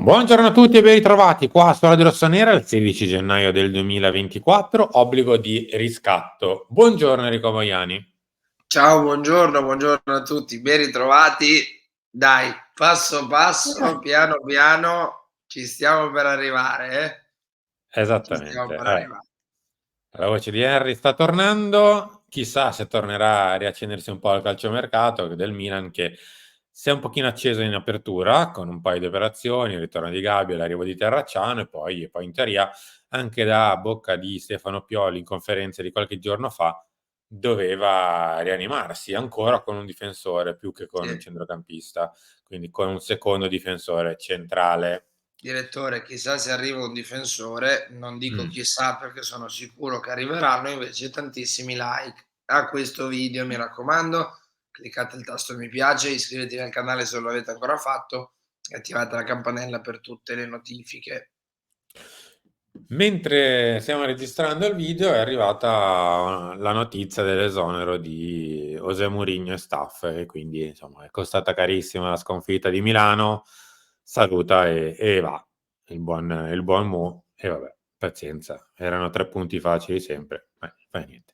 Buongiorno a tutti e ben ritrovati qua su Radio Rossonera il 16 gennaio del 2024, obbligo di riscatto. Buongiorno Enrico Moiani. Ciao, buongiorno a tutti, ben ritrovati. Dai, passo passo, piano piano, ci stiamo per arrivare, ci stiamo Esattamente. per arrivare. La voce di Henry sta tornando, chissà se tornerà a riaccendersi un po' al calciomercato del Milan che si è un pochino acceso in apertura con un paio di operazioni, il ritorno di Gabbia, l'arrivo di Terracciano e poi in teoria anche da bocca di Stefano Pioli in conferenza di qualche giorno fa doveva rianimarsi ancora con un difensore più che con un Sì. centrocampista, quindi con un secondo difensore centrale. Direttore, chissà se arriva un difensore, non dico Mm. chissà perché sono sicuro che arriveranno, invece tantissimi like a questo video, mi raccomando, cliccate il tasto mi piace, iscrivetevi al canale se non l'avete ancora fatto e attivate la campanella per tutte le notifiche. Mentre stiamo registrando il video è arrivata la notizia dell'esonero di José Mourinho e staff e quindi insomma è costata carissima la sconfitta di Milano, saluta e va il buon Mu e vabbè, pazienza, erano 3 punti facili sempre, fai niente.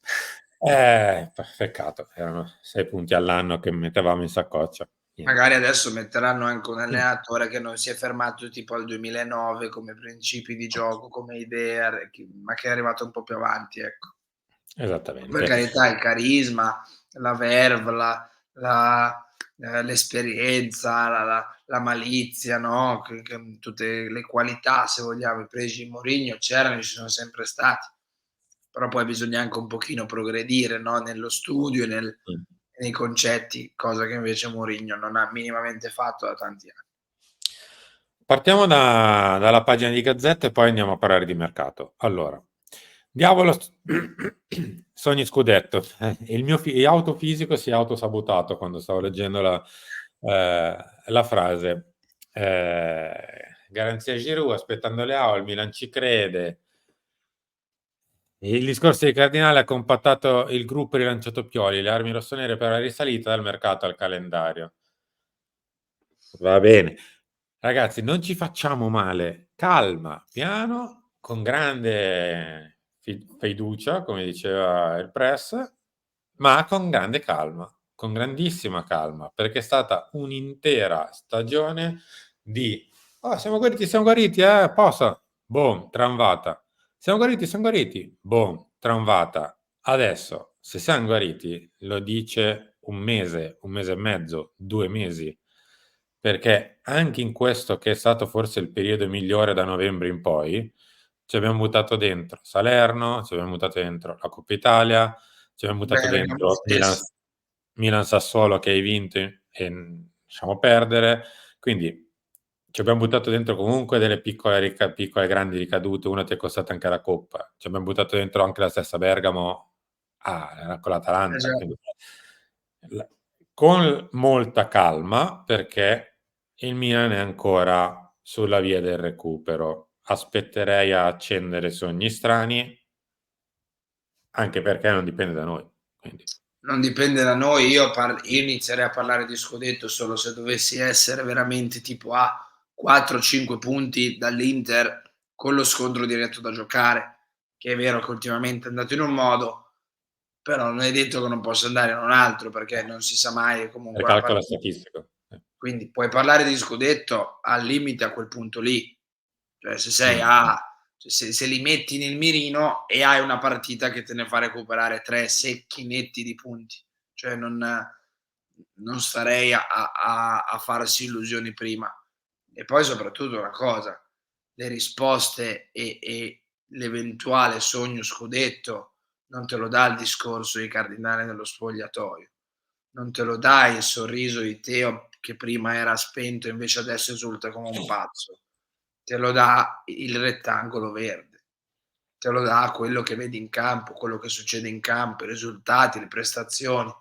Peccato, erano 6 punti all'anno che mettevamo in saccoccia. Niente. Magari adesso metteranno anche un Mm. allenatore che non si è fermato tipo al 2009 come principi di gioco, come idee, ma che è arrivato un po' più avanti, ecco. Per Esattamente. carità, il carisma, la verve, l'esperienza, la malizia, no, che tutte le qualità, se vogliamo, i pregi di Mourinho c'erano e ci sono sempre stati. Però poi bisogna anche un pochino progredire, no, nello studio e Mm. nei concetti, cosa che invece Mourinho non ha minimamente fatto da tanti anni. Partiamo dalla pagina di Gazzetta e poi andiamo a parlare di mercato. Allora, diavolo, sogni scudetto. Il mio autofisico si è autosabotato quando stavo leggendo la frase. Garanzia Giroud, aspettando Leao, il Milan ci crede. Il discorso di Cardinale ha compattato il gruppo e rilanciato Pioli, le armi rossonere per la risalita dal mercato al calendario. Va bene. Ragazzi, non ci facciamo male, calma, piano, con grande fiducia, come diceva il press, ma con grande calma, con grandissima calma, perché è stata un'intera stagione di "Oh, siamo guariti, posa, boom, tramvata. Siamo guariti, boom, tramvata. Adesso, se siamo guariti, lo dice un mese e mezzo, 2 mesi, perché anche in questo che è stato forse il periodo migliore da novembre in poi, ci abbiamo buttato dentro Salerno, ci abbiamo buttato dentro la Coppa Italia, ci abbiamo buttato Bergamo dentro stesso. Milan Sassuolo che hai vinto e lasciamo perdere, quindi ci abbiamo buttato dentro comunque delle piccole grandi ricadute, una ti è costata anche la Coppa, ci abbiamo buttato dentro anche la stessa Bergamo con l'Atalanta, Già. quindi la- con molta calma perché il Milan è ancora sulla via del recupero. Aspetterei a accendere sogni strani, anche perché non dipende da noi. Quindi. Non dipende da noi, io inizierei a parlare di scudetto solo se dovessi essere veramente tipo a 4-5 punti dall'Inter con lo scontro diretto da giocare, che è vero che ultimamente è andato in un modo, però non è detto che non possa andare in un altro, perché non si sa mai e Il comunque la calcolo partita. statistico. Quindi puoi parlare di scudetto al limite a quel punto lì. Cioè se sei Mm. a se li metti nel mirino e hai una partita che te ne fa recuperare 3 secchi netti di punti. Cioè non starei a farsi illusioni prima. E poi soprattutto una cosa, le risposte e l'eventuale sogno scudetto non te lo dà il discorso di Cardinale nello spogliatoio. Non te lo dà il sorriso di Teo che prima era spento e invece adesso esulta come un pazzo. Te lo dà il rettangolo verde, te lo dà quello che vedi in campo, quello che succede in campo, i risultati, le prestazioni,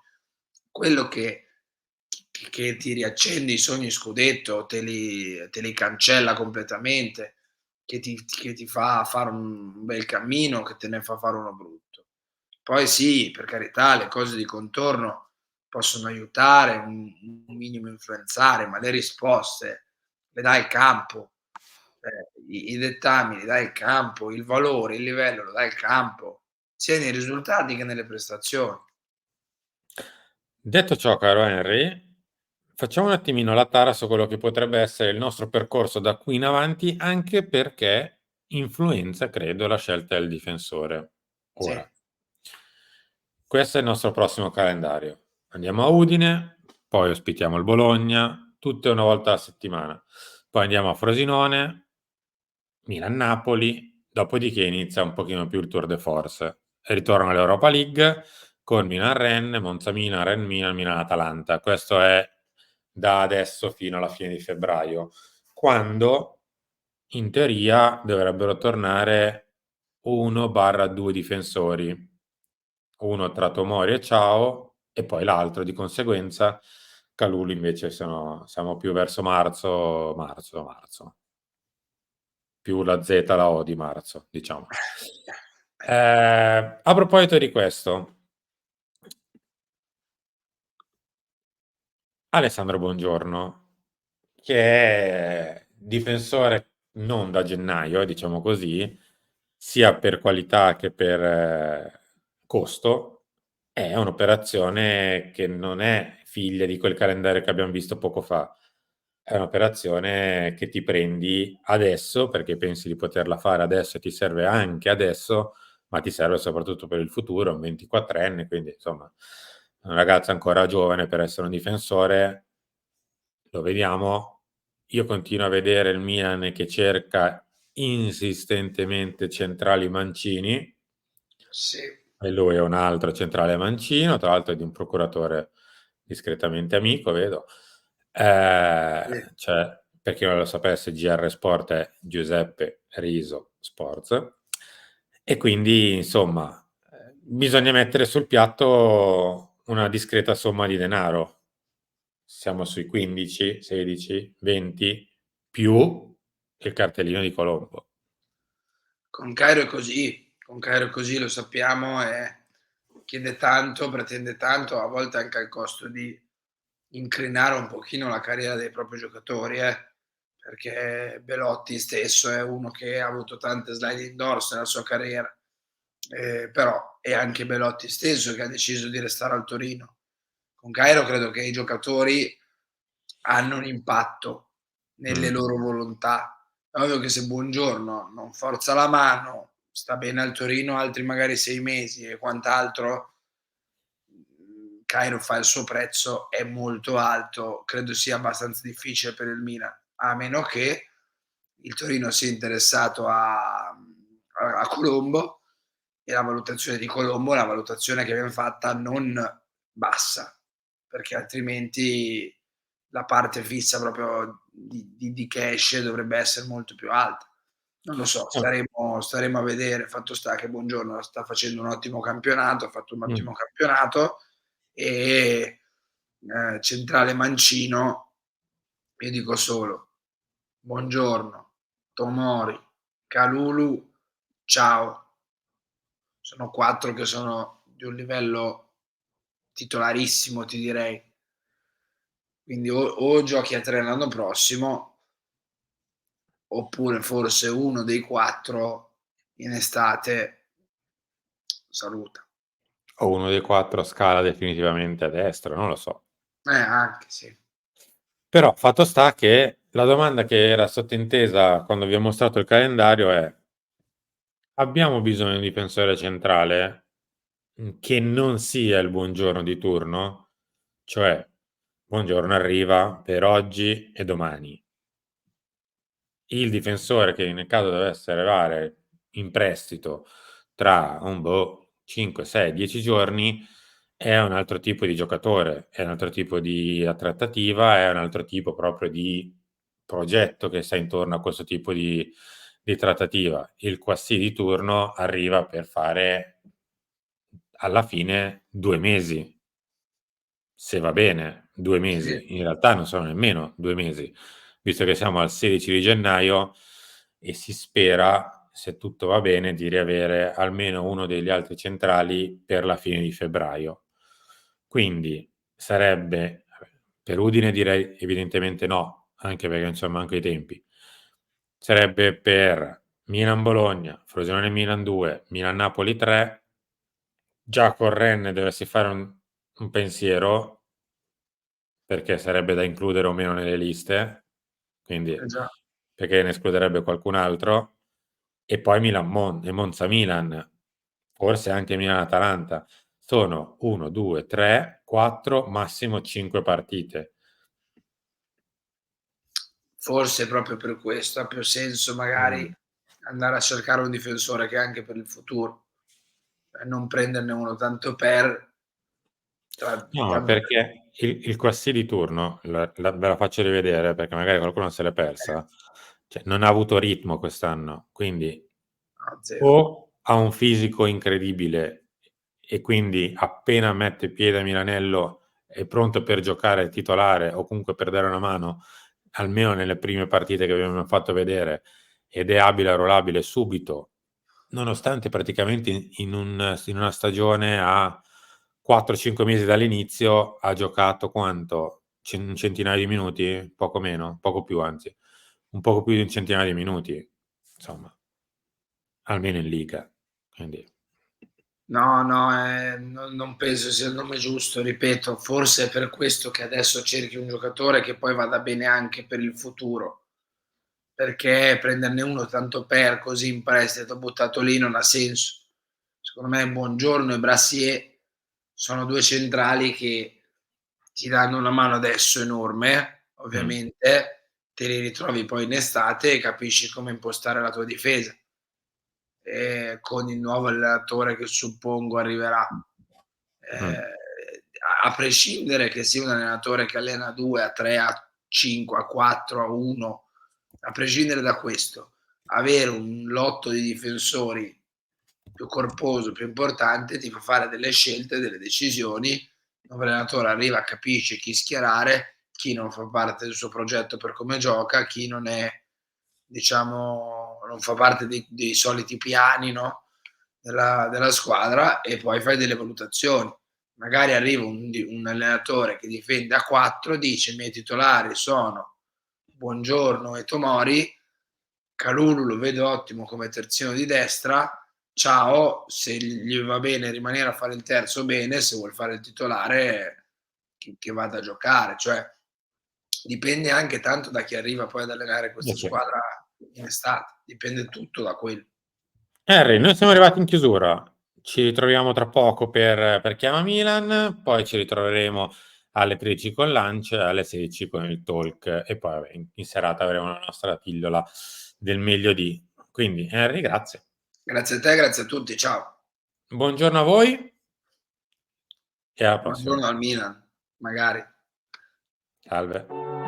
quello che ti riaccende i sogni scudetto, te li cancella completamente, che ti fa fare un bel cammino, che te ne fa fare uno brutto. Poi sì, per carità, le cose di contorno possono aiutare, un minimo influenzare, ma le risposte le dà il campo. I dettami li dà il campo, il valore, il livello lo dà il campo, sia nei risultati che nelle prestazioni. Detto ciò, caro Henry, facciamo un attimino la tara su quello che potrebbe essere il nostro percorso da qui in avanti, anche perché influenza, credo, la scelta del difensore. Sì, Ora, questo è il nostro prossimo calendario. Andiamo a Udine, poi ospitiamo il Bologna, tutte una volta a settimana. Poi andiamo a Frosinone, Milan-Napoli, dopodiché inizia un pochino più il tour de force. E ritorno all'Europa League con Milan-Rennes, Monza-Milan, Rennes-Milan, Milan-Atalanta. Questo è da adesso fino alla fine di febbraio, quando in teoria dovrebbero tornare 1/2 difensori, uno tra Tomori e Ciao e poi l'altro di conseguenza. Kalulu invece siamo più verso marzo, più la Z la O di marzo, diciamo. A proposito di questo, Alessandro Buongiorno, che è difensore non da gennaio, diciamo così, sia per qualità che per costo, è un'operazione che non è figlia di quel calendario che abbiamo visto poco fa. È un'operazione che ti prendi adesso perché pensi di poterla fare adesso e ti serve anche adesso, ma ti serve soprattutto per il futuro, un 24enne, quindi insomma, un ragazzo ancora giovane per essere un difensore, lo vediamo. Io continuo a vedere il Milan che cerca insistentemente centrali mancini, sì, e lui è un altro centrale mancino, tra l'altro è di un procuratore discretamente amico, vedo. sì. Cioè, per chi non lo sapesse, GR Sport è Giuseppe Riso Sports. E quindi, insomma, bisogna mettere sul piatto una discreta somma di denaro. Siamo sui 15, 16, 20 più il cartellino di Colombo. Con Cairo è così, lo sappiamo, chiede tanto, pretende tanto, a volte anche al costo di incrinare un pochino la carriera dei propri giocatori, perché Belotti stesso è uno che ha avuto tante sliding doors nella sua carriera, però è anche Belotti stesso che ha deciso di restare al Torino. Con Cairo credo che i giocatori hanno un impatto nelle Mm. loro volontà. È ovvio che se Buongiorno non forza la mano, sta bene al Torino altri magari 6 mesi e quant'altro, Cairo fa il suo prezzo, è molto alto, credo sia abbastanza difficile per il Milan, a meno che il Torino sia interessato a Colombo e la valutazione di Colombo è una valutazione che viene fatta non bassa, perché altrimenti la parte fissa proprio di cash dovrebbe essere molto più alta. Non lo so, staremo a vedere. Fatto sta che Buongiorno sta facendo un ottimo campionato, ha fatto un Mm. ottimo campionato e centrale mancino, io dico solo Buongiorno, Tomori, Kalulu, Ciao. Sono 4 che sono di un livello titolarissimo, ti direi. Quindi o giochi a 3 l'anno prossimo, oppure forse uno dei 4 in estate saluta. O uno dei quattro scala definitivamente a destra, non lo so. Anche sì. Però fatto sta che la domanda che era sottintesa quando vi ho mostrato il calendario è: abbiamo bisogno di un difensore centrale che non sia il Buongiorno di turno? Cioè, Buongiorno arriva per oggi e domani. Il difensore che nel caso dovesse arrivare in prestito tra 5, 6, 10 giorni è un altro tipo di giocatore, è un altro tipo di trattativa, è un altro tipo proprio di progetto che sta intorno a questo tipo di trattativa. Il quassì di turno arriva per fare alla fine 2 mesi, se va bene, 2 mesi. Sì, In realtà non sono nemmeno 2 mesi, visto che siamo al 16 di gennaio e si spera, se tutto va bene, di riavere almeno uno degli altri centrali per la fine di febbraio. Quindi sarebbe, per Udine direi evidentemente no, anche perché insomma anche i tempi. sarebbe per Milan-Bologna, Frosinone-Milan 2, Milan-Napoli 3. Già con Rennes dovessi fare un pensiero, perché sarebbe da includere o meno nelle liste, quindi Già. perché ne escluderebbe qualcun altro, e poi e Monza-Milan, forse anche Milan-Atalanta. Sono 1, 2, 3, 4, massimo 5 partite. Forse proprio per questo ha più senso magari andare a cercare un difensore che anche per il futuro, non prenderne uno tanto per No, ma tanto per perché il Quassì di turno, ve la faccio rivedere perché magari qualcuno se l'è persa, cioè, non ha avuto ritmo quest'anno, quindi no, 0. o ha un fisico incredibile e quindi appena mette piede a Milanello è pronto per giocare titolare o comunque per dare una mano, almeno nelle prime partite che abbiamo fatto vedere, ed è abile e arruolabile subito, nonostante praticamente in una stagione a 4-5 mesi dall'inizio ha giocato quanto? Un centinaio di minuti? Poco meno, poco più anzi, un poco più di un centinaio di minuti, insomma, almeno in Liga. Quindi, No, no, non penso sia il nome giusto, ripeto, forse è per questo che adesso cerchi un giocatore che poi vada bene anche per il futuro, perché prenderne uno tanto per così in prestito buttato lì non ha senso. Secondo me Buongiorno e Brassier sono 2 centrali che ti danno una mano adesso enorme, ovviamente, te li ritrovi poi in estate e capisci come impostare la tua difesa, con il nuovo allenatore che suppongo arriverà. mm, A prescindere che sia un allenatore che allena a 2, a 3, a 5, a 4, a 1, a prescindere da questo, avere un lotto di difensori più corposo, più importante, ti fa fare delle scelte, delle decisioni, dove l'allenatore arriva, capisce chi schierare, chi non fa parte del suo progetto per come gioca, chi non è, diciamo, non fa parte dei soliti piani, no? Della squadra, e poi fai delle valutazioni. Magari arriva un allenatore che difende a 4, dice i miei titolari sono Buongiorno e Tomori, Kalulu lo vedo ottimo come terzino di destra, ciao, se gli va bene rimanere a fare il terzo bene, se vuol fare il titolare che vada a giocare, cioè dipende anche tanto da chi arriva poi ad allenare questa sì. squadra in estate, dipende tutto da quello. Harry, noi siamo arrivati in chiusura. Ci ritroviamo tra poco per Chiama Milan, poi ci ritroveremo alle 13 con Lunch, alle 16 con il Talk e poi vabbè, in serata avremo la nostra pillola del meglio di. Quindi, Henry, grazie. Grazie a te, grazie a tutti, ciao. Buongiorno a voi e alla prossima. Buongiorno al Milan, magari. Salve.